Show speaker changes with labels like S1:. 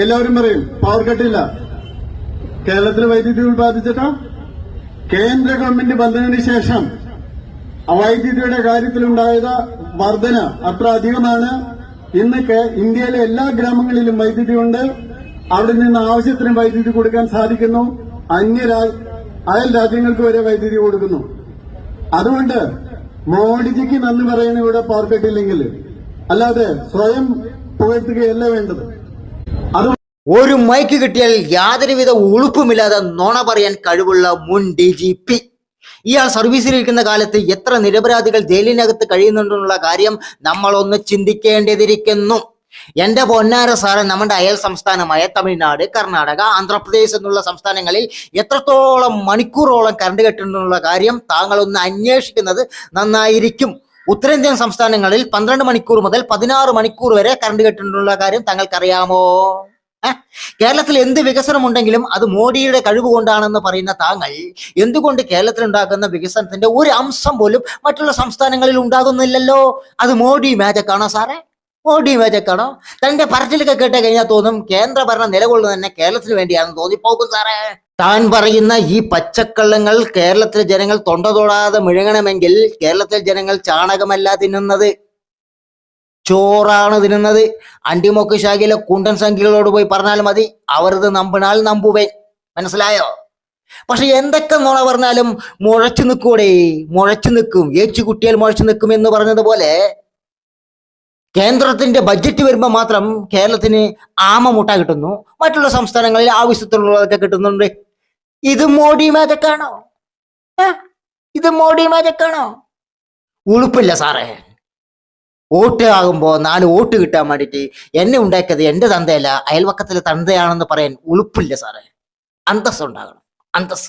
S1: എല്ലാവരും പറയും പവർ കട്ടില്ല. കേരളത്തിൽ വൈദ്യുതി ഉൽപ്പാദിച്ചിട്ടോ? കേന്ദ്ര ഗവൺമെന്റ് വന്നതിന് ശേഷം വൈദ്യുതിയുടെ കാര്യത്തിലുണ്ടായത് വർധന അത്ര അധികമാണ്. ഇന്ന് ഇന്ത്യയിലെ എല്ലാ ഗ്രാമങ്ങളിലും വൈദ്യുതി ഉണ്ട്. അവിടെ നിന്ന് ആവശ്യത്തിന് വൈദ്യുതി കൊടുക്കാൻ സാധിക്കുന്നു. അയൽ രാജ്യങ്ങൾക്ക് വരെ വൈദ്യുതി കൊടുക്കുന്നു. അതുകൊണ്ട് മോഡിജിക്ക് നന്ദി പറയുന്ന ഇവിടെ പവർ കട്ടില്ലെങ്കിൽ, അല്ലാതെ സ്വയം പുകഴ്ത്തുകയല്ല വേണ്ടത്.
S2: ഒരു മൈക്ക് കിട്ടിയാൽ യാതൊരുവിധ ഉളുപ്പുമില്ലാതെ നുണ പറയാൻ കഴിവുള്ള മുൻ DGP. ഇയാൾ സർവീസിലിരിക്കുന്ന കാലത്ത് എത്ര നിരപരാധികൾ ജയിലിനകത്ത് കഴിയുന്നുണ്ടെന്നുള്ള കാര്യം നമ്മളൊന്ന് ചിന്തിക്കേണ്ടതിരിക്കുന്നു. എന്റെ പൊന്നാര സാറ്, നമ്മുടെ അയൽ സംസ്ഥാനമായ തമിഴ്നാട്, കർണാടക, ആന്ധ്രാപ്രദേശ് എന്നുള്ള സംസ്ഥാനങ്ങളിൽ എത്രത്തോളം മണിക്കൂറോളം കറണ്ട് കെട്ടുന്നുള്ള കാര്യം താങ്കളൊന്ന് അന്വേഷിക്കുന്നത് നന്നായിരിക്കും. ഉത്തരേന്ത്യൻ സംസ്ഥാനങ്ങളിൽ 12 മണിക്കൂർ മുതൽ 16 മണിക്കൂർ വരെ കറണ്ട് കെട്ടുന്നുള്ള കാര്യം താങ്കൾക്കറിയാമോ? കേരളത്തിൽ എന്ത് വികസനം ഉണ്ടെങ്കിലും അത് മോഡിയുടെ കഴിവ് കൊണ്ടാണെന്ന് പറയുന്ന താങ്കൾ എന്തുകൊണ്ട് കേരളത്തിൽ ഉണ്ടാക്കുന്ന വികസനത്തിന്റെ ഒരു അംശം പോലും മറ്റുള്ള സംസ്ഥാനങ്ങളിൽ ഉണ്ടാകുന്നില്ലല്ലോ? അത് മോഡി മാജിക് ആണോ സാറേ? മോഡി മാജിക് ആണോ? തന്റെ പറച്ചിലൊക്കെ കേട്ട് കഴിഞ്ഞാൽ തോന്നും കേന്ദ്ര ഭരണം നിലകൊള്ളുന്നത് തന്നെ കേരളത്തിന് വേണ്ടിയാണെന്ന് തോന്നിപ്പോകും സാറേ. താൻ പറയുന്ന ഈ പച്ചക്കള്ളങ്ങൾ കേരളത്തിലെ ജനങ്ങൾ തൊണ്ട തൊടാതെ മുഴങ്ങണമെങ്കിൽ കേരളത്തിലെ ജനങ്ങൾ ചാണകമല്ല തിന്നുന്നത്, ചോറാണ് തിന്നുന്നത്. അണ്ടിമൊക്ക് ശാഖയിലെ കുണ്ടൻ സംഖ്യകളോട് പോയി പറഞ്ഞാൽ മതി, അവരത് നമ്പിനാൽ നമ്പുവേ. മനസ്സിലായോ? പക്ഷെ എന്തൊക്കെ നുണ പറഞ്ഞാലും മുഴച്ചു നിൽക്കൂടെ, മുഴച്ചു നിൽക്കും. ഏച്ചു കുട്ടിയാൽ മുഴച്ചു നിൽക്കും എന്ന് പറഞ്ഞതുപോലെ കേന്ദ്രത്തിന്റെ ബഡ്ജറ്റ് വരുമ്പോൾ മാത്രം കേരളത്തിന് ആമമുട്ട കിട്ടുന്നു, മറ്റുള്ള സംസ്ഥാനങ്ങളിൽ ആവശ്യത്തിലുള്ളതൊക്കെ കിട്ടുന്നുണ്ട്. ഇത് മോഡി മാജിക് ആണോ? ഇത് മോഡി മാജിക് ആണോ? ഉളുപ്പില്ല സാറേ. വോട്ട് ആകുമ്പോ 4 വോട്ട് കിട്ടാൻ വേണ്ടിയിട്ട് എന്നെ ഉണ്ടാക്കിയത് എന്റെ തന്തയല്ല അയൽവക്കത്തിലെ തന്തയാണെന്ന് പറയാൻ ഉളുപ്പില്ല സാറേ. അന്തസ് ഉണ്ടാകണം, അന്തസ്.